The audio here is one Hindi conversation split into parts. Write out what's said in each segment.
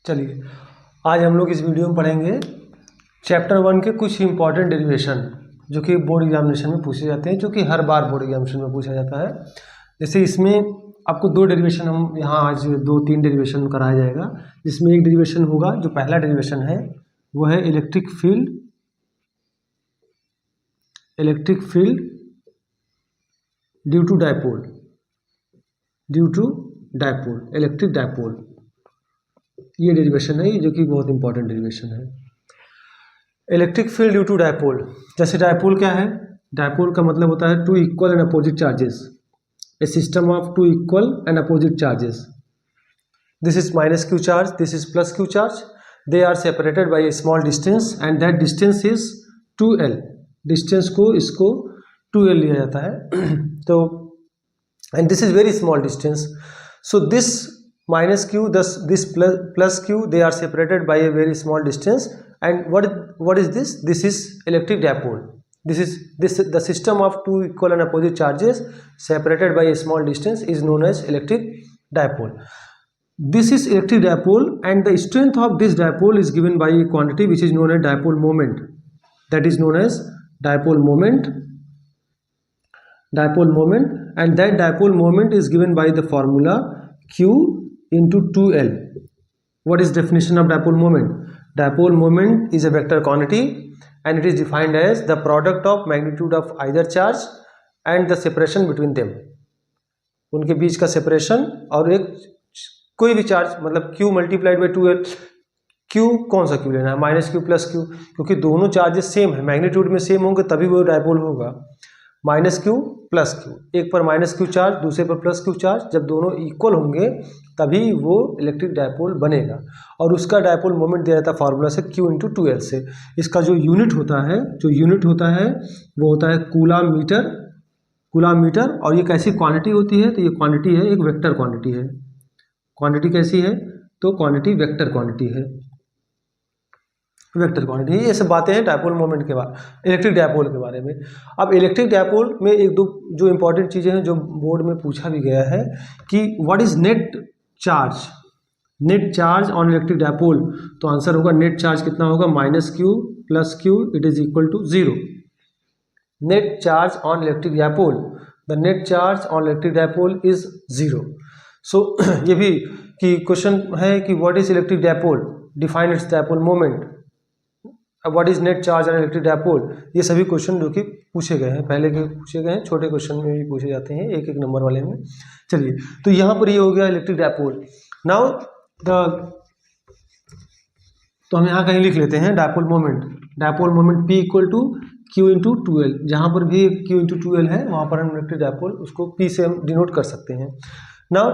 चलिए आज हम लोग इस वीडियो में पढ़ेंगे चैप्टर 1 के कुछ इंपॉर्टेंट डेरिवेशन जो कि बोर्ड एग्जामिनेशन में पूछे जाते हैं, जो कि हर बार बोर्ड एग्जामिनेशन में पूछा जाता है। जैसे इसमें आपको दो डेरिवेशन हम यहाँ आज 2-3 डेरिवेशन कराया जाएगा, जिसमें एक डेरिवेशन होगा जो पहला डेरिवेशन है वो है electric field due to dipole, electric dipole. ये डेरिवेशन है जो कि बहुत इंपॉर्टेंट डेरिवेशन है। Electric field due to dipole, जैसे डायपोल क्या है? डायपोल का मतलब होता है two equal and opposite charges, a system of two equal and opposite charges. This is minus Q charge, this is plus Q charge, they are separated by a small distance and that distance is 2L। Distance को इसको 2L लिया जाता है तो and this is very small distance, so this minus q this plus q, they are separated by a very small distance. And what is this? This is electric dipole. This is the system of two equal and opposite charges separated by a small distance is known as electric dipole. This is electric dipole and the strength of this dipole is given by a quantity which is known as dipole moment. That is known as dipole moment, and that dipole moment is given by the formula q into 2L. What is definition of dipole moment? Dipole moment is a vector quantity and it is defined as the product of magnitude of either charge and the separation between them. उनके बीच का सेपरेशन और एक कोई भी चार्ज, मतलब q multiplied by 2L। q कौन सा q लेना है? माइनस क्यू प्लस क्यू, क्योंकि दोनों चार्जेस सेम है, मैग्नीट्यूड में सेम होंगे तभी वो डायपोल होगा। माइनस क्यू प्लस क्यू, एक पर माइनस क्यू चार्ज दूसरे पर प्लस क्यू चार्ज, जब दोनों इक्वल होंगे तभी वो इलेक्ट्रिक डायपोल बनेगा। और उसका डायपोल मोमेंट दिया जाता है फार्मूला से q इंटू 2L से। इसका जो यूनिट होता है वो होता है कूलाम मीटर। और ये कैसी क्वांटिटी होती है? तो ये क्वांटिटी है एक वेक्टर क्वांटिटी है। क्वांटिटी कैसी है? तो क्वांटिटी वेक्टर क्वांटिटी है, वेक्टर क्वांटिटी। ये सब बातें हैं डायपोल मोमेंट के बाद, इलेक्ट्रिक डायपोल के बारे में। अब इलेक्ट्रिक डायपोल में एक दो जो इंपॉर्टेंट चीज़ें हैं जो बोर्ड में पूछा भी गया है कि what is net charge on electric dipole. तो आंसर होगा नेट चार्ज कितना होगा? Minus Q plus Q, it is equal to 0। Net charge on electric dipole, the net charge on electric dipole is 0। So ये भी कि क्वेश्चन है कि what is electric dipole, define its dipole moment, what is net charge on electric dipole. ये सभी क्वेश्चन जो कि पूछे गए हैं, पहले के पूछे गए हैं, छोटे क्वेश्चन में भी पूछे जाते हैं एक नंबर वाले में। चलिए, तो यहाँ पर ये हो गया इलेक्ट्रिक डायपोल। नाउ तो हम यहाँ कहीं लिख लेते हैं dipole moment P equal to Q into 2L। जहाँ पर भी Q इंटू 2L है वहाँ पर हम इलेक्ट्रिक डायपोल उसको P से हम डिनोट कर सकते हैं। Now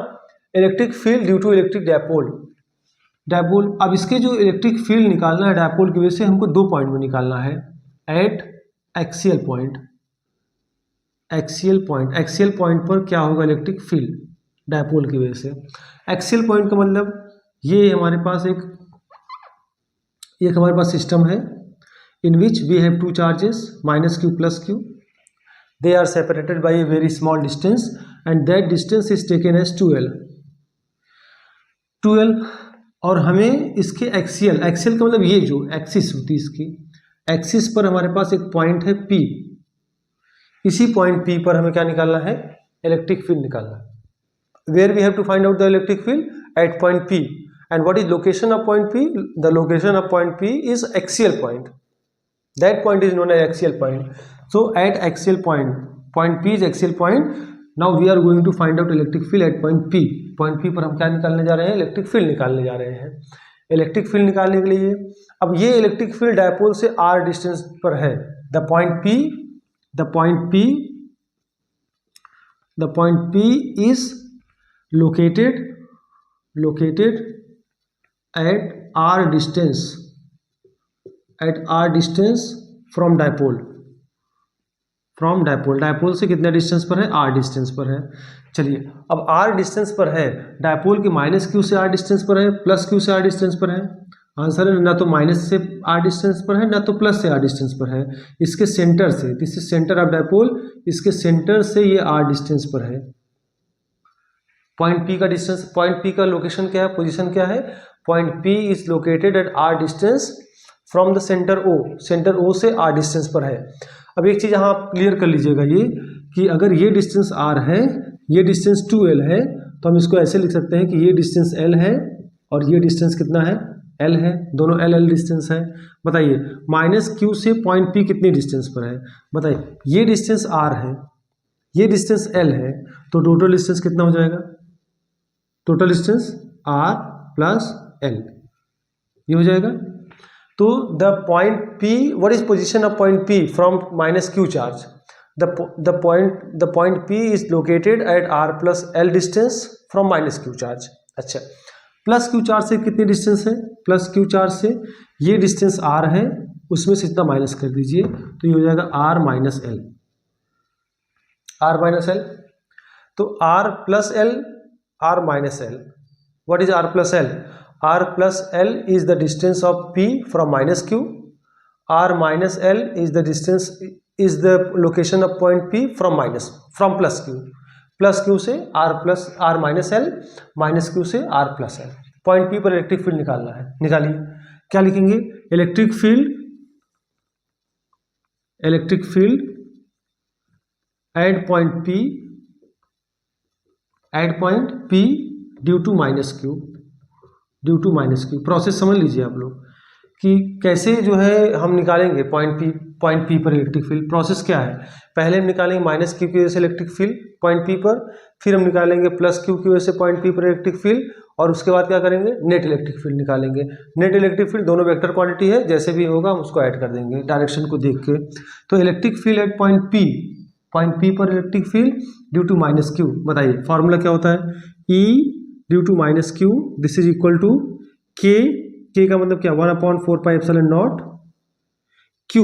electric field due to electric dipole. अब इसके जो इलेक्ट्रिक फील्ड निकालना है डायपोल की वजह से हमको 2 पॉइंट में निकालना है। एट एक्सियल पॉइंट पर क्या होगा इलेक्ट्रिक फील्ड डायपोल की वजह से। एक्सियल पॉइंट का मतलब ये हमारे पास एक हमारे पास सिस्टम है in which we have two charges minus Q plus q, they are separated by a very small distance and that distance is taken as 2L। और हमें इसके एक्सियल का मतलब ये जो एक्सिस होती है इसकी एक्सिस पर हमारे पास एक पॉइंट है P। इसी पॉइंट P पर हमें क्या निकालना है? इलेक्ट्रिक फील्ड निकालना है। Where we have to find out the electric field at point P। And what is location of point P? The location of point P is axial point, that point is known as axial point. So at axial point P is axial point. Now we are going to find out electric field at point P। Point P पर हम क्या निकालने जा रहे हैं? इलेक्ट्रिक फील्ड निकालने जा रहे हैं। इलेक्ट्रिक फील्ड निकालने के लिए अब ये इलेक्ट्रिक फील्ड डायपोल से r डिस्टेंस पर है। The point P is located at r distance from dipole से कितने डिस्टेंस पर है? r डिस्टेंस पर है। चलिए, अब r डिस्टेंस पर है डायपोल के माइनस क्यू से r डिस्टेंस पर है, प्लस क्यू से r डिस्टेंस पर है। आंसर है ना तो माइनस से r डिस्टेंस पर है ना तो प्लस से r डिस्टेंस पर है। इसके सेंटर से, this is centre of dipole, इसके सेंटर से ये r डिस्टेंस पर है। पॉइंट P का डिस्टेंस, पॉइंट P का लोकेशन क्या है, पोजीशन क्या है? Point P is located at r distance from the centre O, centre O से r डिस्टेंस पर है। अब एक चीज़ यहाँ आप क्लियर कर लीजिएगा ये कि अगर ये डिस्टेंस r है, ये डिस्टेंस 2l है, तो हम इसको ऐसे लिख सकते हैं कि ये डिस्टेंस l है और ये डिस्टेंस कितना है, l है, दोनों l डिस्टेंस है। बताइए -q से पॉइंट P कितनी डिस्टेंस पर है, बताइए। ये डिस्टेंस r है, ये डिस्टेंस l है, तो टोटल डिस्टेंस कितना हो जाएगा, total distance r plus l, ये हो जाएगा। तो the point P, what is position of point P from -q charge, the point P is located at r plus l distance from -q charge. अच्छा, प्लस q चार्ज से कितनी डिस्टेंस है, प्लस q चार्ज से ये डिस्टेंस r है, उसमें से इतना माइनस कर दीजिए, तो ये हो जाएगा r minus l, r minus l। तो r plus l, r minus l, what is r plus l, r plus l is the distance of P from -q, r minus l is the distance, is the location of point P from plus q, plus q से r minus l, minus q से r plus l। Point P पर इलेक्ट्रिक फील्ड निकालना है, निकालिए। क्या लिखेंगे, electric field at point P due to minus Q. Process समझ लीजिए आप लोग कि कैसे जो है हम निकालेंगे पॉइंट P पर इलेक्ट्रिक फील्ड। प्रोसेस क्या है, पहले हम निकालेंगे माइनस क्यू की वजह से इलेक्ट्रिक फील्ड पॉइंट P पर, फिर हम निकालेंगे प्लस क्यू की वजह से पॉइंट P पर इलेक्ट्रिक फील्ड, और उसके बाद क्या करेंगे, नेट इलेक्ट्रिक फील्ड निकालेंगे। नेट इलेक्ट्रिक फील्ड दोनों वेक्टर क्वांटिटी है, जैसे भी होगा हम उसको ऐड कर देंगे डायरेक्शन को देख के। तो electric field at point P पर electric field due to minus Q, बताइए फॉर्मूला क्या होता है, E due to minus Q, this is equal to K का मतलब क्या, 1/4πε0 क्यू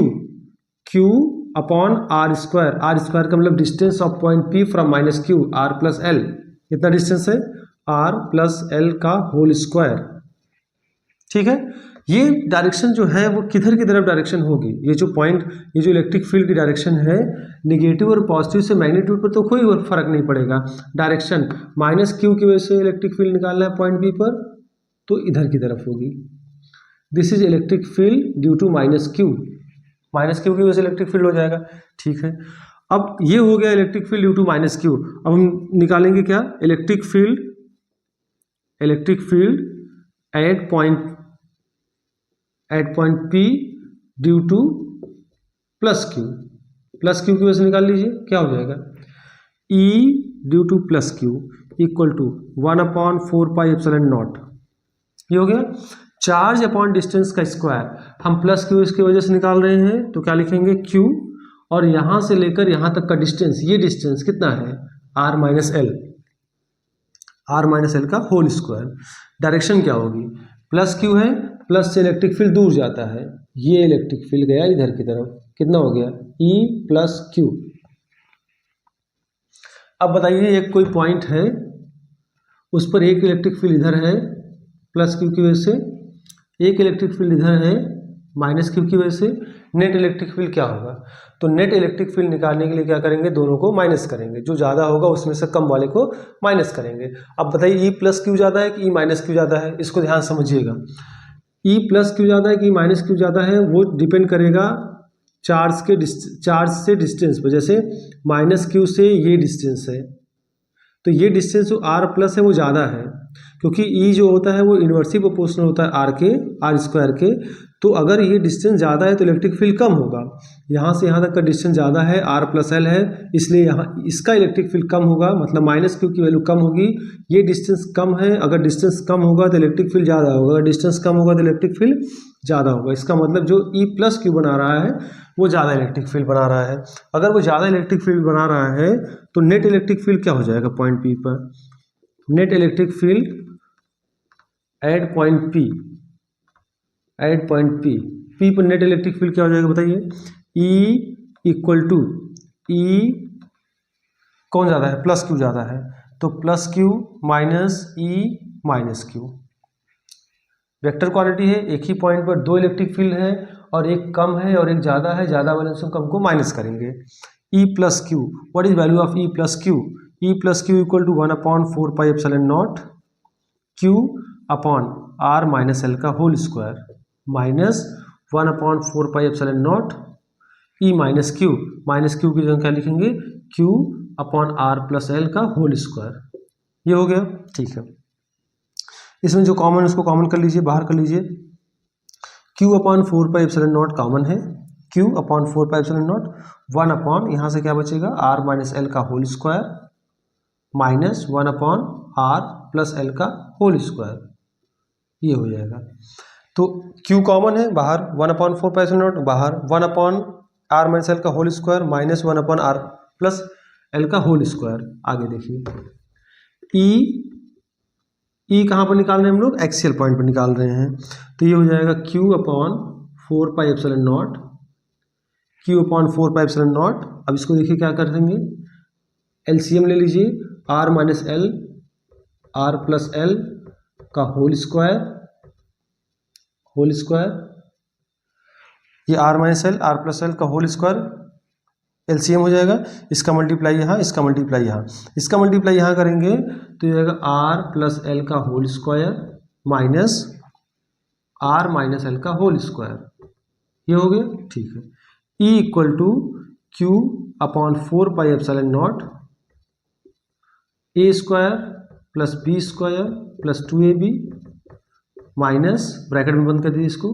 अपॉन r स्क्वायर, का मतलब distance of point P from minus Q, r plus L, कितना डिस्टेंस है, r प्लस एल का होल स्क्वायर। ठीक है, ये डायरेक्शन जो है वो किधर की तरफ डायरेक्शन होगी, ये जो इलेक्ट्रिक फील्ड की डायरेक्शन है, निगेटिव और पॉजिटिव से मैग्नीट्यूड पर तो कोई फर्क नहीं पड़ेगा। डायरेक्शन माइनस क्यू की वजह से इलेक्ट्रिक फील्ड निकालना है पॉइंट P पर, तो इधर की तरफ होगी। This is electric field due to minus Q की वजह से इलेक्ट्रिक फील्ड हो जाएगा। ठीक है, अब ये हो गया electric field due to minus q. अब हम निकालेंगे क्या, electric field at point P due to plus q की वजह से निकाल लीजिए, क्या हो जाएगा, E due to plus q equal to 1/4πε0, ये हो गया। चार्ज अपॉन डिस्टेंस का स्क्वायर, हम प्लस क्यू इसकी वजह से निकाल रहे हैं, तो क्या लिखेंगे, Q, और यहाँ से लेकर यहाँ तक का डिस्टेंस, ये डिस्टेंस कितना है, r माइनस एल का होल स्क्वायर। डायरेक्शन क्या होगी, प्लस क्यू है, प्लस से इलेक्ट्रिक फील्ड दूर जाता है, ये इलेक्ट्रिक फील्ड गया इधर की तरफ, कितना हो गया, E प्लस क्यू। अब बताइए एक कोई पॉइंट है, उस पर एक इलेक्ट्रिक फील्ड इधर है प्लस क्यू की वजह से, एक इलेक्ट्रिक फील्ड इधर है माइनस क्यू की वजह से, नेट इलेक्ट्रिक फील्ड क्या होगा। तो नेट इलेक्ट्रिक फील्ड निकालने के लिए क्या करेंगे, दोनों को माइनस करेंगे, जो ज़्यादा होगा उसमें से कम वाले को माइनस करेंगे। अब बताइए ई प्लस क्यू ज़्यादा है कि ई माइनस क्यू ज़्यादा है, इसको ध्यान समझिएगा। ई प्लस क्यू ज़्यादा है कि ई माइनस क्यू ज़्यादा है, वो डिपेंड करेगा चार्ज से डिस्टेंस पर। जैसे माइनस क्यू से ये डिस्टेंस है, तो ये डिस्टेंस जो r प्लस है वो ज़्यादा है, क्योंकि E जो होता है वो इन्वर्सली प्रोपोर्शनल होता है r स्क्वायर के। तो अगर ये डिस्टेंस ज़्यादा है तो इलेक्ट्रिक फील्ड कम होगा। यहाँ से यहाँ तक का डिस्टेंस ज़्यादा है, r प्लस एल है, इसलिए यहाँ इसका इलेक्ट्रिक फील्ड कम होगा, मतलब माइनस क्यू की वैल्यू कम होगी। ये डिस्टेंस कम है, अगर डिस्टेंस कम होगा तो इलेक्ट्रिक फील्ड ज़्यादा होगा, अगर डिस्टेंस कम होगा तो इलेक्ट्रिक फील्ड ज़्यादा होगा। इसका मतलब जो E प्लस क्यू बना रहा है वो ज़्यादा इलेक्ट्रिक फील्ड बना रहा है। अगर वो ज़्यादा इलेक्ट्रिक फील्ड बना रहा है तो नेट इलेक्ट्रिक फील्ड क्या हो जाएगा पॉइंट P पर, net electric field at point P पर नेट इलेक्ट्रिक फील्ड क्या हो जाएगा बताइए, E इक्वल टू E कौन ज़्यादा है, प्लस क्यू ज़्यादा है, तो plus Q minus E minus Q. Vector quantity है, एक ही पॉइंट पर दो इलेक्ट्रिक फील्ड है और एक कम है और एक ज़्यादा है, ज़्यादा वाले से कम को माइनस करेंगे। E plus q, what is value of E plus q, E plus q equal to 1/4πε0 Q upon r minus L का whole square minus 1/4πε0 E minus Q की जगह क्या लिखेंगे Q upon r plus L का होल स्क्वायर। ये हो गया, ठीक है। इसमें जो कॉमन उसको कॉमन कर लीजिए, बाहर कर लीजिए। Q/4πε0 कॉमन है, Q/4πε0 1 अपॉन यहाँ से क्या बचेगा आर माइनस एल का whole square minus 1/r plus L का होल स्क्वायर, ये हो जाएगा। तो Q कॉमन है बाहर, 1/4πε0 बाहर, 1/r माइनस एल का whole square minus 1/r plus L का होल स्क्वायर। आगे देखिए ई कहाँ पर निकाल रहे हैं हम लोग, एक्सियल पॉइंट पर निकाल रहे हैं। तो ये हो जाएगा Q/4πε0, Q/4πε0। अब इसको देखिए क्या कर देंगे, एलसीएम ले लीजिए, R minus L R plus L का होल स्क्वायर, ये R minus L R plus L का होल स्क्वायर एलसीएम हो जाएगा। इसका मल्टीप्लाई यहाँ, इसका मल्टीप्लाई यहाँ, इसका मल्टीप्लाई यहाँ करेंगे तो ये जाएगा आर प्लस एल का whole square minus r minus L का होल स्क्वायर, ये हो गया, ठीक है। E equal to Q/4πε0 a square plus b square plus 2ab minus bracket में बंद कर दीजिए इसको,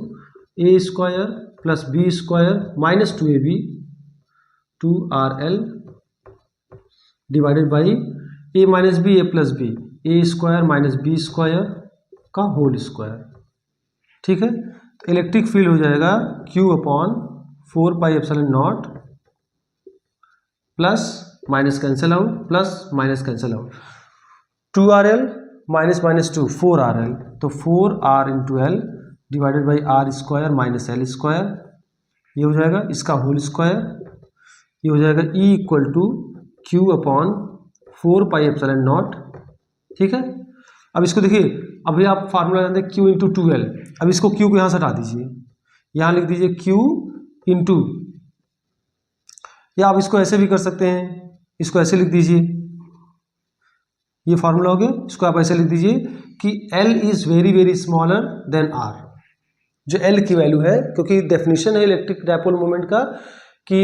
a square plus b square minus 2ab 2rl divided by a minus b a plus b, a square minus b square का होल स्क्वायर, ठीक है। तो इलेक्ट्रिक फील्ड हो जाएगा Q/4πε0 plus minus cancel out, plus minus cancel out, 2rl minus minus 2 4rl, तो 4r into L divided by R square minus L square, ये हो जाएगा इसका होल स्क्वायर, ये हो जाएगा E इक्वल टू Q/4πε0, ठीक है। अब इसको देखिए, अभी आप फार्मूला जानते हैं Q इंटू 2L। अब इसको Q को यहाँ से हटा दीजिए, यहाँ लिख दीजिए Q इंटू, या आप इसको ऐसे भी कर सकते हैं, इसको ऐसे लिख दीजिए, ये फार्मूला हो गया। इसको आप ऐसे लिख दीजिए कि L is very very smaller than R, जो L की वैल्यू है, क्योंकि डेफिनेशन है इलेक्ट्रिक डायपोल मोमेंट का कि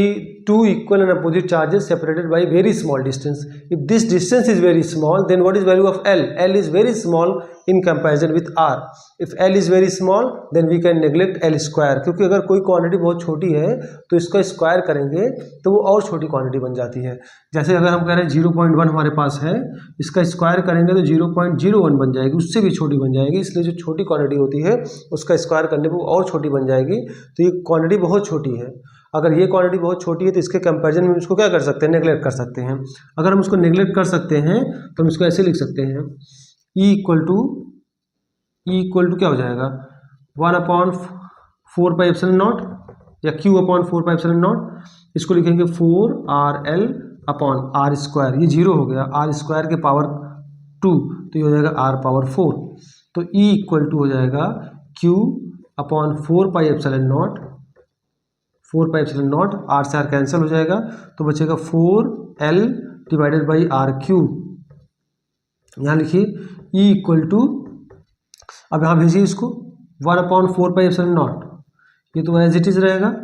two equal and opposite charges separated by very small distance. If this distance is very small then what is value of L? L is very small in comparison with R। If L is very small then we can neglect L square, क्योंकि अगर कोई क्वांटिटी बहुत छोटी है तो इसका स्क्वायर करेंगे तो वो और छोटी क्वांटिटी बन जाती है। जैसे अगर हम कह रहे हैं 0.1 हमारे पास है, इसका स्क्वायर करेंगे तो 0.01 बन जाएगी, उससे भी छोटी बन जाएगी। इसलिए जो छोटी क्वांटिटी होती है उसका स्क्वायर करने पर और छोटी बन जाएगी। तो ये क्वांटिटी बहुत छोटी है। अगर ये क्वांटिटी बहुत छोटी है तो इसके कंपैरिजन में इसको क्या कर सकते हैं, नेगलेक्ट कर सकते हैं। अगर हम उसको नेगलेक्ट कर सकते हैं तो हम इसको ऐसे लिख सकते हैं, E इक्वल टू क्या हो जाएगा 1/4πε0 या Q/4πε0, इसको लिखेंगे 4rl अपॉन आर स्क्वायर, ये 0 हो गया, आर स्क्वायर के पावर 2, तो ये हो जाएगा r पावर 4। तो E इक्वल टू हो जाएगा Q/4πε0, 4πε0, आर से आर कैंसिल हो जाएगा तो बचेगा 4l divided by are cube. यहाँ लिखिए E इक्वल टू, अब यहाँ भेजिए इसको 1/4πε0, ये तो एज इट इज रहेगा,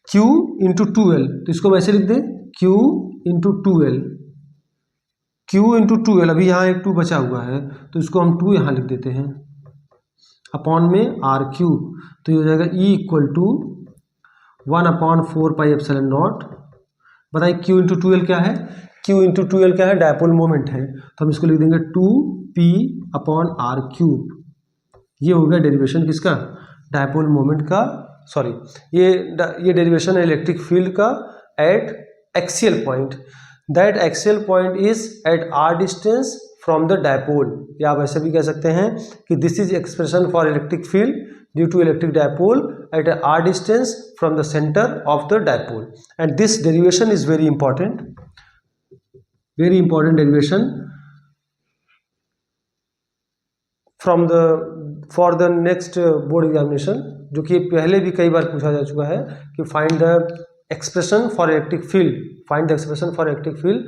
Q इंटू 2l, तो इसको वैसे लिख दें Q into 2l, Q into 2l, अभी यहाँ एक 2 बचा हुआ है तो इसको हम 2 यहाँ लिख देते हैं, अपॉन में आर क्यूब, तो ये हो जाएगा E इक्वल टू 1/4πε0। बताइए Q इंटू 2l क्या है, Q इंटू 2l क्या है, डायपोल मोमेंट है, तो हम इसको लिख देंगे 2p अपॉन आर क्यूब। ये हो गया डेरिवेशन किसका, डायपोल मोमेंट का, सॉरी ये डेरिवेशन है इलेक्ट्रिक फील्ड का at axial point. That axial point is at R distance from the dipole, या आप ऐसे भी कह सकते हैं कि this is expression for electric field due to electric dipole at r distance from the center of the dipole, and this derivation is very important derivation from the for the next board examination, जो कि पहले भी कई बार पूछा जा चुका है कि find the expression for electric field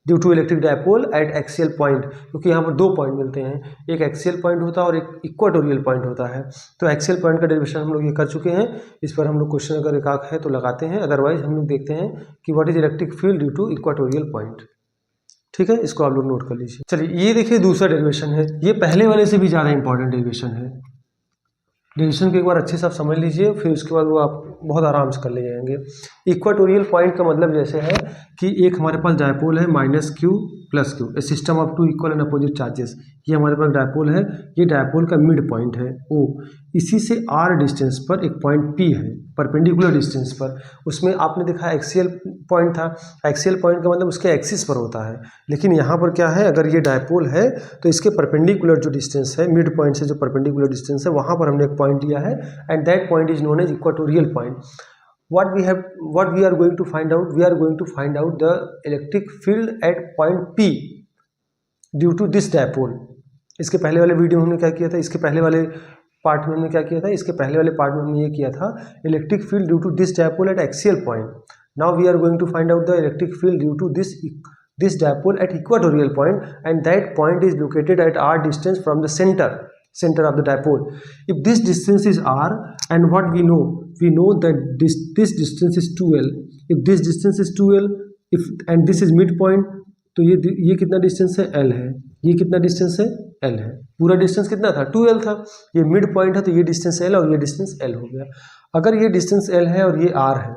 due to electric dipole at axial point, क्योंकि यहाँ पर दो पॉइंट मिलते हैं, एक एक्सियल पॉइंट होता है और एक इक्वाटोरियल पॉइंट होता है। तो एक्सियल पॉइंट का डेरिवेशन हम लोग ये कर चुके हैं, इस पर हम लोग क्वेश्चन अगर एक आंख है तो लगाते हैं, अदरवाइज हम लोग देखते हैं कि what is electric field due to equatorial point. ठीक है, इसको आप लोग नोट कर लीजिए। चलिए ये देखिए दूसरा डेरिवेशन है, ये पहले वाले से भी ज़्यादा इंपॉर्टेंट डेरिवेशन है। डेरिवेशन को एक बार अच्छे से आप समझ लीजिए, फिर उसके बाद वो आप बहुत आराम से कर ले जाएंगे। इक्वाटोरियल पॉइंट का मतलब जैसे है कि एक हमारे पास डायपोल है -q + q, A system of 2 equal and opposite charges. ये हमारे पास डायपोल है, ये डायपोल का मिड पॉइंट है O, इसी से r डिस्टेंस पर एक पॉइंट P है, परपेंडिकुलर डिस्टेंस पर। उसमें आपने देखा एक्सियल पॉइंट था, एक्सियल पॉइंट का मतलब उसके एक्सिस पर होता है, लेकिन यहाँ पर क्या है, अगर ये डायपोल है तो इसके परपेंडिकुलर जो डिस्टेंस है, मिड पॉइंट से जो परपेंडिकुलर डिस्टेंस है, वहाँ पर हमने एक पॉइंट लिया है, and that point is known as equatorial point. what we are going to find out, we are going to find out the electric field at point P due to this dipole। इसके पहले वाले वीडियो में हमने क्या किया था, इसके पहले वाले पार्ट में हमने क्या किया था, इसके पहले वाले पार्ट में हमने ये किया था electric field due to this dipole at axial point. Now we are going to find out the electric field due to this dipole at equatorial point, and that point is located at r distance from the center of the dipole. If this distance is r, and what we know that this distance is 2l, if this distance is 2l, and this is midpoint, तो ये कितना डिस्टेंस है, l है, ये कितना डिस्टेंस है, l है, पूरा डिस्टेंस कितना था, 2l था, ये मिड पॉइंट है तो ये डिस्टेंस l और ये डिस्टेंस l हो गया। अगर ये डिस्टेंस l है और ये r है,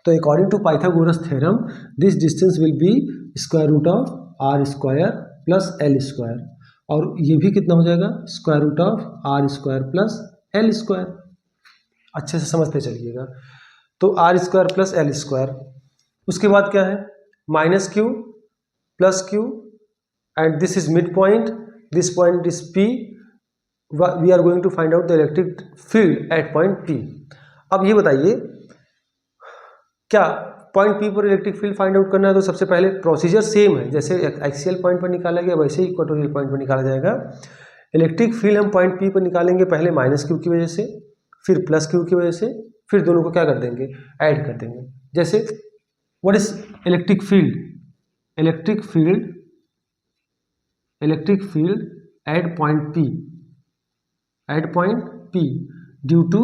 तो according to Pythagoras theorem this distance will be square root of r square plus l square, और ये भी कितना हो जाएगा, square root of r square plus l square. अच्छे से समझते चलिएगा। तो r square plus l square, उसके बाद क्या है, -q + q, and this is mid point, this point is P, we are going to find out the electric field at point P। अब ये बताइए, क्या पॉइंट P पर इलेक्ट्रिक फील्ड फाइंड आउट करना है, तो सबसे पहले प्रोसीजर सेम है, जैसे एक्सियल पॉइंट पर निकाला गया वैसे ही इक्वाटोरियल पॉइंट पर निकाला जाएगा। इलेक्ट्रिक फील्ड हम पॉइंट P पर निकालेंगे, पहले -q की वजह से, फिर +q की वजह से, फिर दोनों को क्या कर देंगे, ऐड कर देंगे। जैसे what is electric field, electric field at point P due to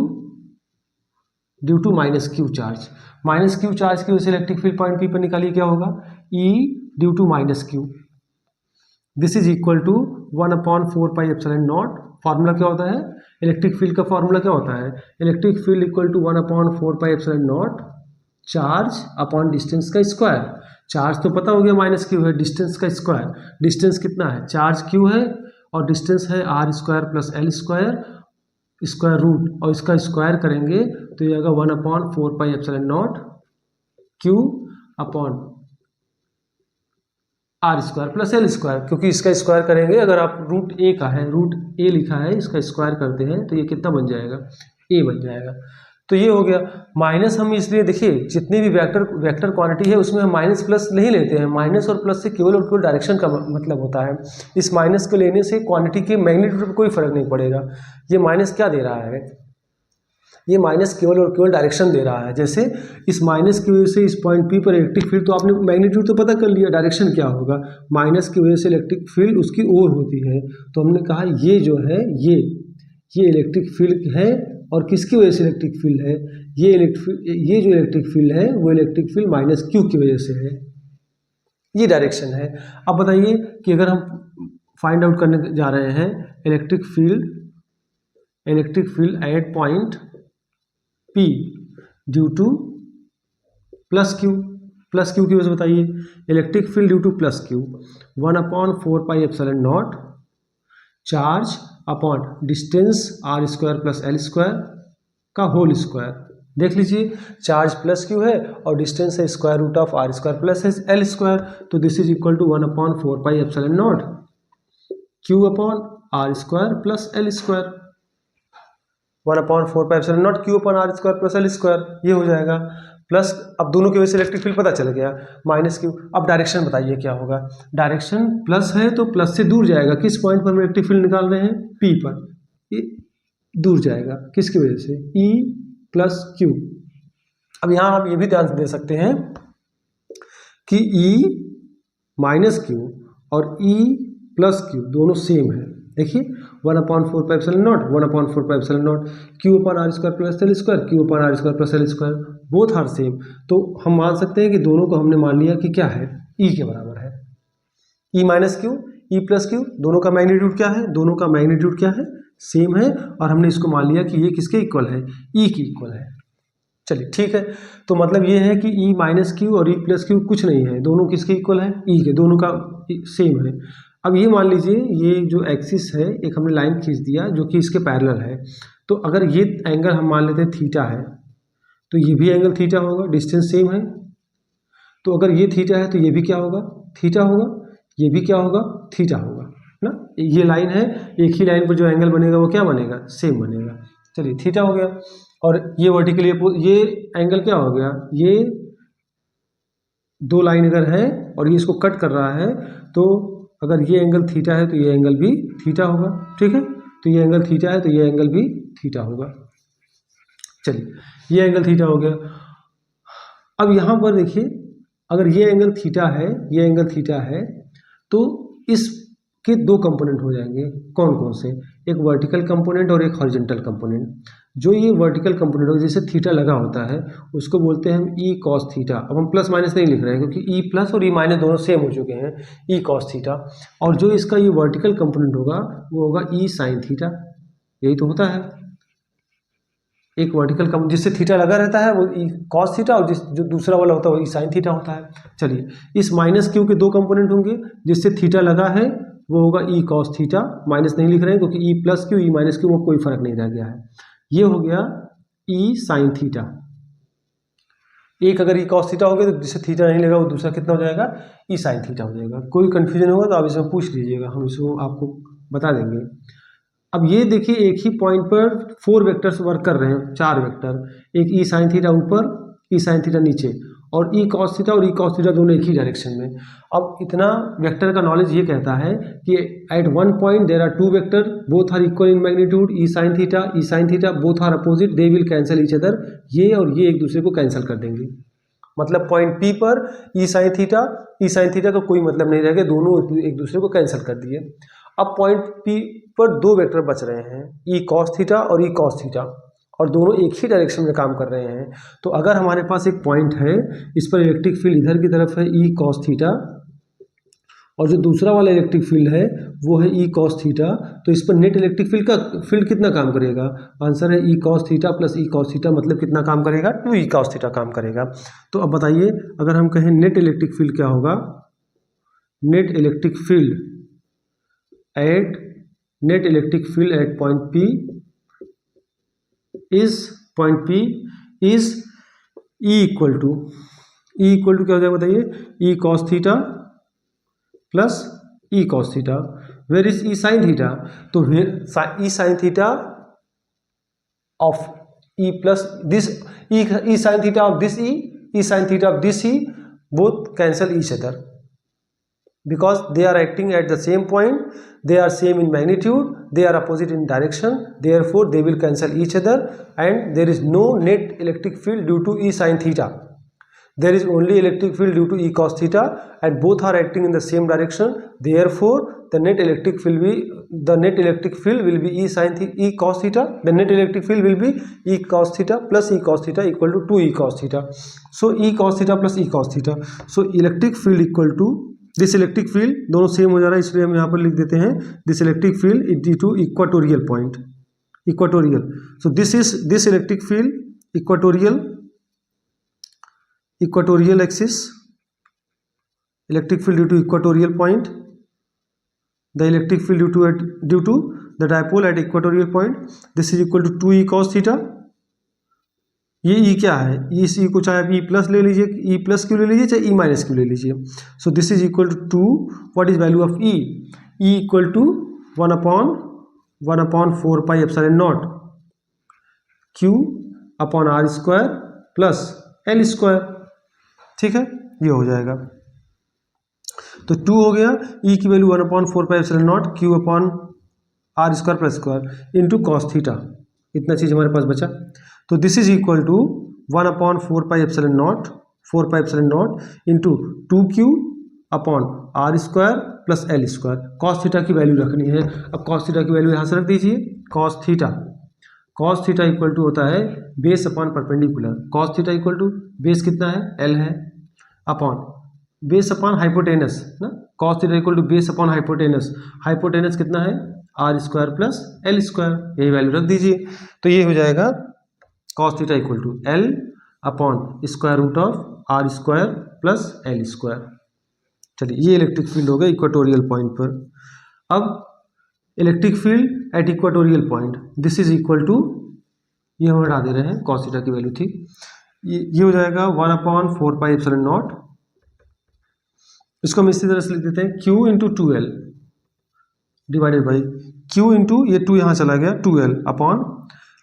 -q charge, -q charge की वजह से इलेक्ट्रिक फील्ड पॉइंट P पर निकालिए, क्या होगा, E due to -q, this is equal to 1/4πε0। Formula क्या होता है, इलेक्ट्रिक फील्ड का फार्मूला क्या होता है, electric field equal to 1/4πε0 charge upon distance का स्क्वायर। चार्ज तो पता हो गया -q है, डिस्टेंस का स्क्वायर, डिस्टेंस कितना है, चार्ज q है और डिस्टेंस है r square plus l square, square root, और इसका स्क्वायर करेंगे तो ये आएगा 1/4πε0 q upon r square plus l square, क्योंकि इसका स्क्वायर करेंगे, अगर आप √a का है, √a लिखा है, इसका स्क्वायर करते हैं तो ये कितना बन जाएगा, a बन जाएगा। तो ये हो गया। माइनस हम इसलिए देखिए, जितनी भी वेक्टर क्वांटिटी है उसमें हम माइनस प्लस नहीं लेते हैं, माइनस और प्लस से केवल और केवल डायरेक्शन का मतलब होता है। इस माइनस को लेने से क्वांटिटी के मैग्नीट्यूड पर कोई फर्क नहीं पड़ेगा। ये माइनस क्या दे रहा है, ये माइनस केवल और केवल डायरेक्शन दे रहा है। जैसे इस माइनस की वजह से इस पॉइंट P पर इलेक्ट्रिक फील्ड, तो आपने मैग्नीट्यूड तो पता कर लिया, डायरेक्शन क्या होगा, माइनस की वजह से इलेक्ट्रिक फील्ड उसकी ओर होती है, तो हमने कहा ये जो है ये इलेक्ट्रिक फील्ड है, और किसकी वजह से इलेक्ट्रिक फील्ड है, ये जो इलेक्ट्रिक फील्ड है वो इलेक्ट्रिक फील्ड -q की वजह से है, ये डायरेक्शन है। अब बताइए कि अगर हम फाइंड आउट करने जा रहे हैं electric field at point P due to +q की वजह से, बताइए electric field due to +q 1/4πε0 charge upon distance r square plus l square का होल स्क्वायर। देख लीजिए, चार्ज +q है और डिस्टेंस है square root of r square plus l square, तो this is equal to 1/4πε0 q upon r square plus l square, 1/4πε0 q upon r square plus l square, ये हो जाएगा। प्लस, अब दोनों की वजह से इलेक्ट्रिक फील्ड पता चल गया, -q। अब डायरेक्शन बताइए क्या होगा, डायरेक्शन प्लस है तो प्लस से दूर जाएगा, किस पॉइंट पर हम इलेक्ट्रिक फील्ड निकाल रहे हैं, P पर, ये दूर जाएगा, किसकी वजह से, E + q। अब यहाँ आप ये भी ध्यान दे सकते हैं कि E माइनस क्यू और ई प्लस क्यू दोनों सेम है। देखिए 1/4πε0 1/4πε0 q upon r square plus L square q upon r square plus L square both are same. तो हम मान सकते हैं कि दोनों को हमने मान लिया कि क्या है, ई के बराबर है। E minus q E plus q दोनों का मैग्नीट्यूड क्या है, दोनों का मैग्नीट्यूड क्या है, सेम है। और हमने इसको मान लिया कि ये किसके इक्वल है, ई की इक्वल है। चलिए ठीक है, तो मतलब ये है कि ई माइनस क्यू और ई प्लस क्यू कुछ नहीं है, दोनों किसके इक्वल है, ई के, दोनों का सेम है। अब ये मान लीजिए ये जो एक्सिस है एक हमने लाइन खींच दिया जो कि इसके पैरेलल है। तो अगर ये एंगल हम मान लेते हैं थीटा है तो ये भी एंगल थीटा होगा, डिस्टेंस सेम है। तो अगर ये थीटा है तो ये भी क्या होगा, थीटा होगा, ये भी क्या होगा, थीटा होगा ना। ये लाइन है, एक ही लाइन पर जो एंगल बनेगा वो क्या बनेगा, सेम बनेगा। चलिए थीटा हो गया। और ये वर्टिकली ये एंगल क्या हो गया, ये दो लाइन अगर है और ये इसको कट कर रहा है तो अगर ये एंगल थीटा है तो ये एंगल भी थीटा होगा। ठीक है, तो ये एंगल थीटा है तो ये एंगल भी थीटा होगा। चलिए ये एंगल थीटा हो गया। अब यहाँ पर देखिए अगर ये एंगल थीटा है, ये एंगल थीटा है तो इसके दो कंपोनेंट हो जाएंगे। कौन कौन से, एक वर्टिकल कंपोनेंट और एक हॉरिजॉन्टल कंपोनेंट। जो ये वर्टिकल कंपोनेंट होगा जिसे थीटा लगा होता है उसको बोलते हैं हम ई कॉस थीटा। अब हम प्लस माइनस नहीं लिख रहे हैं क्योंकि ई प्लस और ई माइनस दोनों सेम हो चुके हैं, ई कॉस थीटा। और जो इसका ये वर्टिकल कंपोनेंट होगा वो होगा ई साइन थीटा। यही तो होता है, एक वर्टिकल कंपोनेंट जिससे थीटा लगा रहता है वो ई कॉस थीटा और जो दूसरा वाला होता है वो ई साइन थीटा होता है। चलिए इस माइनस क्यू के दो कंपोनेंट होंगे, जिससे थीटा लगा है वो होगा ई कॉस थीटा। माइनस नहीं लिख रहे हैं क्योंकि ई plus Q E minus Q में कोई फर्क नहीं रह गया है। ये हो गया ई साइन थीटा। एक अगर ई कॉस थीटा हो गया तो जिससे थीटा नहीं लगा वो दूसरा कितना हो जाएगा, ई साइन थीटा हो जाएगा। कोई कंफ्यूजन होगा तो आप इसमें पूछ लीजिएगा, हम इसको आपको बता देंगे। अब ये देखिए एक ही पॉइंट पर 4 वेक्टर्स वर्क कर रहे हैं, 4 वेक्टर, एक ई साइन थीटा ऊपर, ई साइन थीटा नीचे और ई कॉस थीटा और ई कॉस थीटा दोनों एक ही डायरेक्शन में। अब इतना वेक्टर का नॉलेज ये कहता है कि at one point there are 2 vector both are equal in magnitude, E sine theta both are opposite, they will cancel each other. ये और ये एक दूसरे को कैंसिल कर देंगे। मतलब पॉइंट पी पर ई साइन थीटा का कोई मतलब नहीं रहेगा, दोनों एक दूसरे को कैंसिल कर दिए। अब पॉइंट पी पर 2 वेक्टर बच रहे हैं, ई कॉस थीटा और ई कॉस थीटा, और दोनों एक ही डायरेक्शन में काम कर रहे हैं। तो अगर हमारे पास एक पॉइंट है, इस पर इलेक्ट्रिक फील्ड इधर की तरफ है ई कॉस थीटा और जो दूसरा वाला इलेक्ट्रिक फील्ड है वो है ई कॉस थीटा, तो इस पर नेट इलेक्ट्रिक फील्ड कितना काम करेगा, आंसर है ई cos theta plus E cos theta, मतलब कितना काम करेगा, 2 ई कॉस थीटा काम करेगा। तो अब बताइए अगर हम कहें नेट इलेक्ट्रिक फील्ड क्या होगा, net electric field at point P is E equal to क्या हो जाएगा बताइए, E cos theta plus E cos theta. Where is E sine theta, तो E sine theta of E plus this E sine theta of this E sine theta of this E both cancel each other because they are acting at the same point, they are same in magnitude, they are opposite in direction, therefore they will cancel each other and there is no net electric field due to E sin theta. There is only electric field due to E cos theta and both are acting in the same direction, therefore the net electric field will be E sin theta, E cos theta, the net electric field will be E cos theta plus E cos theta equal to 2 E cos theta. So E cos theta plus E cos theta, so electric field equal to this electric field, दोनों सेम हो जा रहा है इसलिए हम यहाँ पर लिख देते हैं this electric field is due to equatorial point, equatorial. So this electric field equatorial axis, electric field due to equatorial point, the electric field due to the dipole at equatorial point, this is equal to 2 E cos theta. ये ई क्या है, इस ई को चाहे आप ई प्लस ले लीजिए, ई प्लस क्यू ले लीजिए, चाहे ई माइनस क्यू ले लीजिए। So this is equal to what is value of E equal to 1/4 pi epsilon nought Q upon R square plus L square. ठीक है, ये हो जाएगा। तो 2 हो गया, ई की value 1/4 pi epsilon nought Q upon R square plus square into cos theta, इतना चीज़ हमारे पास बचा। तो this is equal to 1/4 pi epsilon nought into 2Q upon R square plus L square. Cos theta की वैल्यू रखनी है। अब कॉस थीटा की वैल्यू यहाँ से रख दीजिए। कॉस थीटा इक्वल टू होता है base upon perpendicular. Cos theta equal to base कितना है, एल है, अपॉन बेस अपॉन हाइपोटेनस ना। Cos theta equal to base upon hypotenuse. Hypotenuse कितना है, R square plus L square, यही वैल्यू रख दीजिए। तो ये हो जाएगा cos theta equal to L upon square root of R square plus L square. चलिए, ये इलेक्ट्रिक फील्ड हो गया इक्वेटोरियल पॉइंट पर। अब electric field at equatorial point, this is equal to, ये हम हटा दे रहे हैं, कॉस थीटा की वैल्यू थी, ये हो जाएगा 1/4πε0। इसको हम इसी तरह से लिख देते हैं Q into 2L divided by Q into ये 2 यहाँ चला गया 2L अपॉन,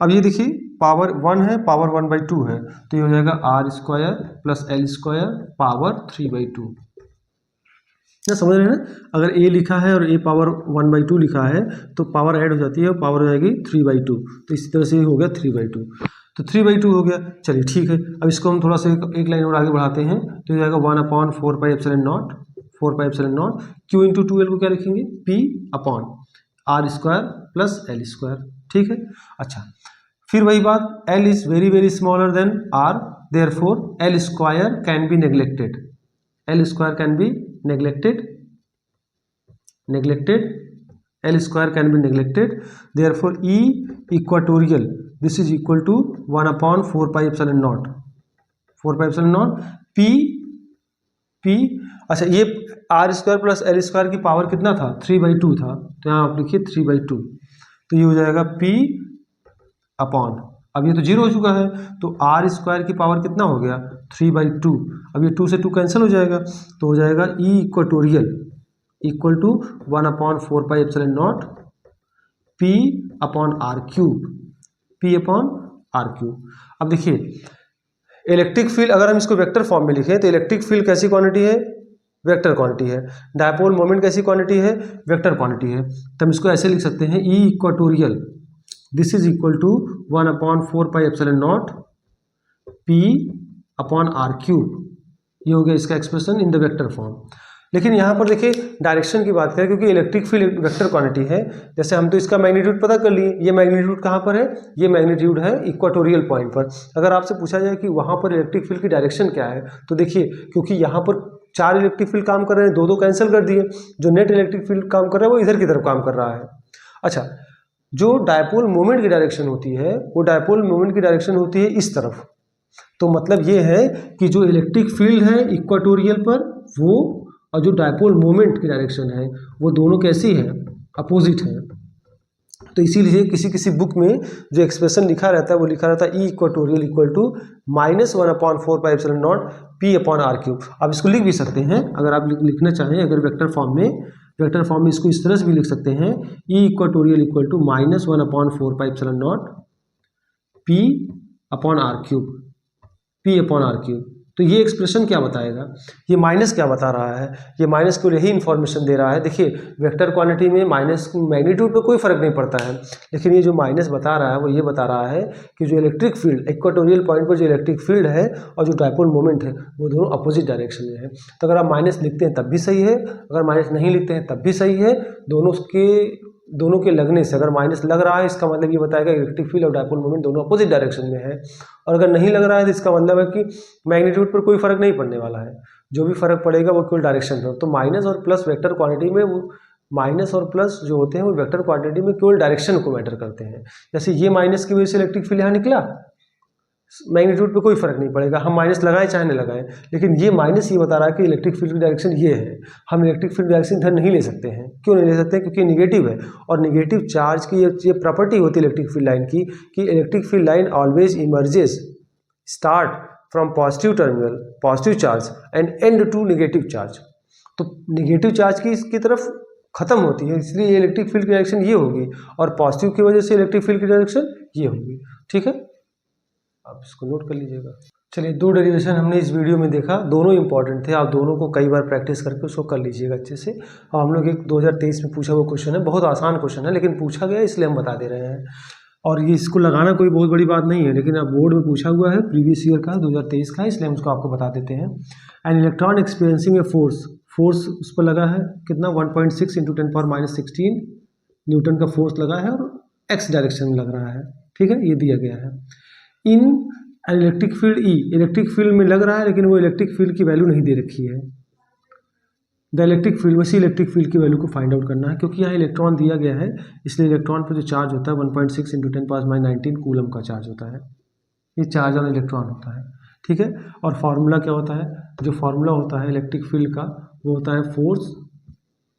अब ये देखिए पावर 1 है, पावर 1/2 है, तो ये हो जाएगा R square plus L square power 3/2। क्या समझ रहे हैं ना? अगर a लिखा है और a पावर 1/2 लिखा है तो पावर ऐड हो जाती है और पावर हो जाएगी 3/2। तो इसी तरह से ये हो गया 3/2, तो 3/2 हो गया। चलिए ठीक है, अब इसको हम थोड़ा सा एक लाइन और आगे बढ़ाते हैं, तो हो जाएगा 1/4πε0 Q इंटू 2L को क्या लिखेंगे, P upon R square plus L square. ठीक है, अच्छा फिर वही बात, L is very very smaller than R, therefore L square can be neglected. L square can be neglected, L square can be neglected, therefore E equatorial, this is equal to 1/4πε0 P। अच्छा, ये R square plus L square की पावर कितना था, 3/2 था, तो यहाँ आप लिखिए 3/2, तो ये हो जाएगा P अपॉन, अब ये तो 0 हो चुका है, तो आर स्क्वायर की पावर कितना हो गया, 3/2। अब ये 2 से 2 कैंसिल हो जाएगा, तो हो जाएगा E equatorial equal to 1/4πε0 P upon r cube, P upon r cube. अब देखिए इलेक्ट्रिक फील्ड, अगर हम इसको वेक्टर फॉर्म में लिखें तो इलेक्ट्रिक फील्ड कैसी क्वांटिटी है, वेक्टर क्वांटिटी है। डायपोल मोमेंट कैसी क्वांटिटी है, वेक्टर क्वांटिटी है। तो हम इसको ऐसे लिख सकते हैं, E equatorial this is equal to 1/4πε0 P upon r cube. ये हो गया इसका expression in the vector form. लेकिन यहाँ पर देखिए डायरेक्शन की बात करें, क्योंकि इलेक्ट्रिक फील्ड वेक्टर क्वांटिटी है, जैसे हम तो इसका मैग्नीट्यूड पता कर लिए, ये मैग्नीट्यूड कहाँ पर है, ये मैग्नीट्यूड है इक्वेटोरियल पॉइंट पर। अगर आपसे पूछा जाए कि वहाँ पर इलेक्ट्रिक फील्ड की डायरेक्शन क्या है, तो देखिए क्योंकि यहाँ पर 4 इलेक्ट्रिक फील्ड काम कर रहे हैं, 2 कैंसिल कर दिए, जो नेट इलेक्ट्रिक फील्ड काम कर रहा है वो इधर की तरफ काम कर रहा है। अच्छा, जो डायपोल मोमेंट की डायरेक्शन होती है वो डायपोल मोमेंट की डायरेक्शन होती है इस तरफ। तो मतलब ये है कि जो इलेक्ट्रिक फील्ड है इक्वेटोरियल पर वो, और जो डायपोल मोमेंट की डायरेक्शन है वो दोनों कैसी है, अपोजिट है। तो इसीलिए किसी किसी बुक में जो एक्सप्रेशन लिखा रहता है वो लिखा रहता है E equatorial equal to -1/4πε0 P upon r cube. आप इसको लिख भी सकते हैं, अगर आप लिखना चाहें, अगर वेक्टर फॉर्म में इसको इस तरह से भी लिख सकते हैं, E equatorial equal to -1/4πε0 P upon r cube, P upon r cube. तो ये एक्सप्रेशन क्या बताएगा, ये माइनस क्या बता रहा है, ये माइनस को यही इन्फॉर्मेशन दे रहा है। देखिए वेक्टर क्वांटिटी में माइनस मैग्नीट्यूड पे कोई फर्क नहीं पड़ता है, लेकिन ये जो माइनस बता रहा है वो ये बता रहा है कि जो इलेक्ट्रिक फील्ड इक्वेटोरियल पॉइंट पर जो इलेक्ट्रिक फील्ड है और जो डायपोल मोमेंट है वो दोनों अपोजिट डायरेक्शन में है। तो अगर आप माइनस लिखते हैं तब भी सही है, अगर माइनस नहीं लिखते हैं तब भी सही है। दोनों के लगने से, अगर माइनस लग रहा है इसका मतलब ये बताएगा इलेक्ट्रिक फील्ड और डायपोल मोमेंट दोनों अपोजिट डायरेक्शन में है, और अगर नहीं लग रहा है तो इसका मतलब है कि मैग्नीट्यूड पर कोई फर्क नहीं पड़ने वाला है, जो भी फर्क पड़ेगा वो केवल डायरेक्शन पर। तो माइनस और प्लस वेक्टर क्वांटिटी में, वो माइनस और प्लस जो होते हैं वो वेक्टर क्वांटिटी में केवल डायरेक्शन को मैटर करते हैं। जैसे ये माइनस की वजह से इलेक्ट्रिक फील्ड यहाँ निकला, मैग्नीट्यूड पे कोई फर्क नहीं पड़ेगा, हम माइनस लगाएं चाहे न लगाएं, लेकिन ये माइनस ये बता रहा है कि इलेक्ट्रिक फील्ड की डायरेक्शन ये है। हम इलेक्ट्रिक फील्ड डायरेक्शन इधर नहीं ले सकते हैं। क्यों नहीं ले सकते हैं, क्योंकि निगेटिव है, और निगेटिव चार्ज की ये प्रॉपर्टी होती है इलेक्ट्रिक फील्ड लाइन की, कि electric field line always emerges start from positive terminal, positive charge, and end to negative charge. तो निगेटिव चार्ज की तरफ खत्म होती है, इसलिए इलेक्ट्रिक फील्ड की डायरेक्शन ये होगी, और पॉजिटिव की वजह से इलेक्ट्रिक फील्ड की डायरेक्शन ये होगी। ठीक है, आप इसको नोट कर लीजिएगा। चलिए, 2 डेरिवेशन हमने इस वीडियो में देखा, दोनों इंपॉर्टेंट थे, आप दोनों को कई बार प्रैक्टिस करके उसको कर लीजिएगा अच्छे से। और हम लोग एक 2023 में पूछा हुआ क्वेश्चन है, बहुत आसान क्वेश्चन है, लेकिन पूछा गया इसलिए हम बता दे रहे हैं। और ये इसको लगाना कोई बहुत बड़ी बात नहीं है, लेकिन अब बोर्ड में पूछा हुआ है प्रीवियस ईयर का 2023 का, इसलिए हम उसको आपको बता देते हैं। An electron experiencing a force force उस पर लगा है कितना 1.6 इंटू 10⁻16 न्यूटन का फोर्स लगा है और एक्स डायरेक्शन में लग रहा है, ठीक है, ये दिया गया है। इन electric field E, electric field में लग रहा है लेकिन वो इलेक्ट्रिक फील्ड की वैल्यू नहीं दे रखी है। द इलेक्ट्रिक फील्ड, वैसे इलेक्ट्रिक फील्ड की वैल्यू को फाइंड आउट करना है, क्योंकि यहाँ इलेक्ट्रॉन दिया गया है इसलिए इलेक्ट्रॉन पर जो चार्ज होता है 1.6 इंटू 10⁻19 कूलम का चार्ज होता है, ये चार्ज ऑन इलेक्ट्रॉन होता है, ठीक है। और फार्मूला क्या होता है, जो फार्मूला होता है इलेक्ट्रिक फील्ड का वो होता है फोर्स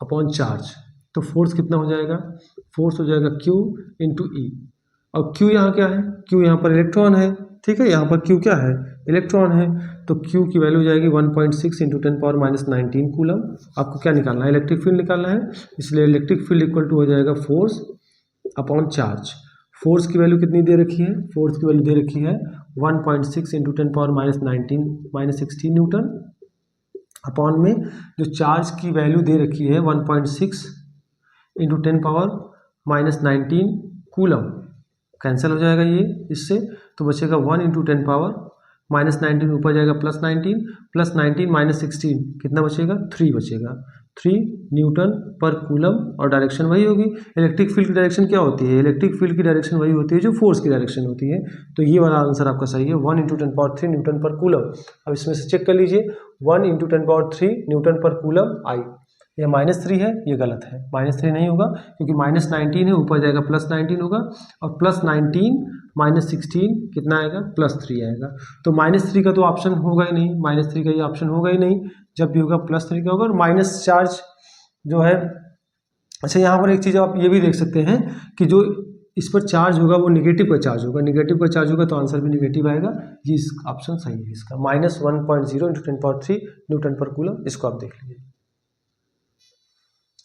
अपॉन चार्ज। तो फोर्स कितना हो जाएगा, फोर्स हो जाएगा Q इंटू ई, और Q यहाँ क्या है, Q यहाँ पर इलेक्ट्रॉन है, ठीक है, यहाँ पर Q क्या है, इलेक्ट्रॉन है, तो Q की वैल्यू हो जाएगी 1.6 इंटू 10⁻19 कूलम। आपको क्या निकालना है, इलेक्ट्रिक फील्ड निकालना है, इसलिए इलेक्ट्रिक फील्ड इक्वल टू हो जाएगा फोर्स अपॉन चार्ज। फोर्स की वैल्यू कितनी दे रखी है, फोर्स की वैल्यू दे रखी है 1.6 इंटू 10⁻16 न्यूटन, अपॉन में जो चार्ज की वैल्यू दे रखी है 1.6 इंटू 10⁻19 कूलम। कैंसिल हो जाएगा ये इससे, तो बचेगा 1 इंटू 10⁻19, ऊपर जाएगा +19, +19 -16 कितना बचेगा, 3 बचेगा, 3 न्यूटन पर कूलम, और डायरेक्शन वही होगी। इलेक्ट्रिक फील्ड की डायरेक्शन क्या होती है, इलेक्ट्रिक फील्ड की डायरेक्शन वही होती है जो फोर्स की डायरेक्शन होती है, तो ये वाला आंसर आपका सही है, 1 इंटू 10⁻3 न्यूटन पर कूलम। अब इसमें से चेक कर लीजिए, 1 इंटू 10⁻3 न्यूटन पर कूलम आई, ये -3 है, ये गलत है, -3 नहीं होगा क्योंकि -19 है, ऊपर जाएगा +19 होगा, और +19 -16 कितना आएगा, +3 आएगा। तो -3 का तो ऑप्शन होगा ही नहीं, -3 का ये ऑप्शन होगा ही नहीं, जब भी होगा +3 का होगा, और माइनस चार्ज जो है। अच्छा, यहाँ पर एक चीज़ आप ये भी देख सकते हैं कि जो इस पर चार्ज होगा वो निगेटिव का चार्ज होगा, निगेटिव का चार्ज होगा तो आंसर भी निगेटिव आएगा, ये ऑप्शन सही है इसका, -1.0 इंटू 10⁻3 न्यूटन पर कूलम, इसको आप देख लीजिए।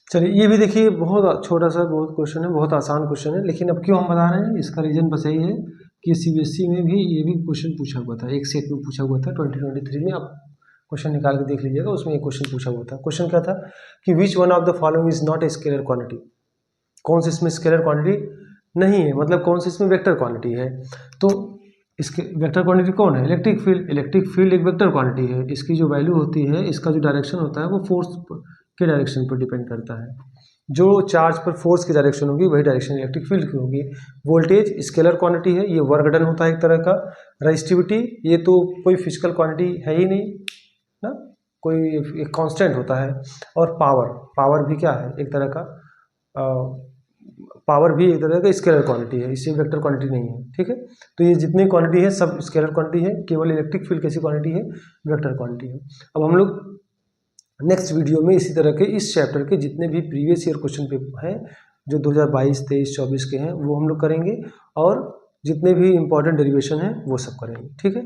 चलिए, ये भी देखिए बहुत छोटा सा बहुत क्वेश्चन है, बहुत आसान क्वेश्चन है, लेकिन अब क्यों हम बता रहे हैं, इसका रीज़न बस यही है कि CBSE में भी ये भी क्वेश्चन पूछा हुआ था, एक सेट में पूछा हुआ था 2023 में, आप क्वेश्चन निकाल के देख लीजिएगा, उसमें एक क्वेश्चन पूछा हुआ था। क्वेश्चन क्या था कि which one of the following is not a scalar quantity, कौन सी इसमें स्केलर क्वांटिटी नहीं है, मतलब कौन सी इसमें वेक्टर क्वांटिटी है। तो इसके वेक्टर क्वांटिटी कौन है, इलेक्ट्रिक फील्ड, इलेक्ट्रिक फील्ड एक वेक्टर क्वांटिटी है, इसकी जो वैल्यू होती है, इसका जो डायरेक्शन होता है वो फोर्स के डायरेक्शन पर डिपेंड करता है, जो चार्ज पर फोर्स की डायरेक्शन होगी वही डायरेक्शन इलेक्ट्रिक फील्ड की होगी। वोल्टेज स्केलर क्वांटिटी है, ये वर्क डन होता है एक तरह का। रेजिस्टिविटी, ये तो कोई फिजिकल क्वांटिटी है ही नहीं ना, कोई एक कांस्टेंट होता है। और पावर, पावर भी क्या है, एक तरह का पावर भी एक तरह का स्केलर क्वांटिटी है, इससे वेक्टर क्वांटिटी नहीं है, ठीक है। तो ये जितनी क्वांटिटी है सब स्केलर क्वांटिटी है, केवल इलेक्ट्रिक फील्ड कैसी क्वांटिटी है, वेक्टर क्वांटिटी है। अब हम लोग नेक्स्ट वीडियो में इसी तरह के इस चैप्टर के जितने भी प्रीवियस ईयर क्वेश्चन पेपर हैं जो 2022, 23, 24 के हैं वो हम लोग करेंगे, और जितने भी इंपॉर्टेंट डेरिवेशन हैं वो सब करेंगे, ठीक है।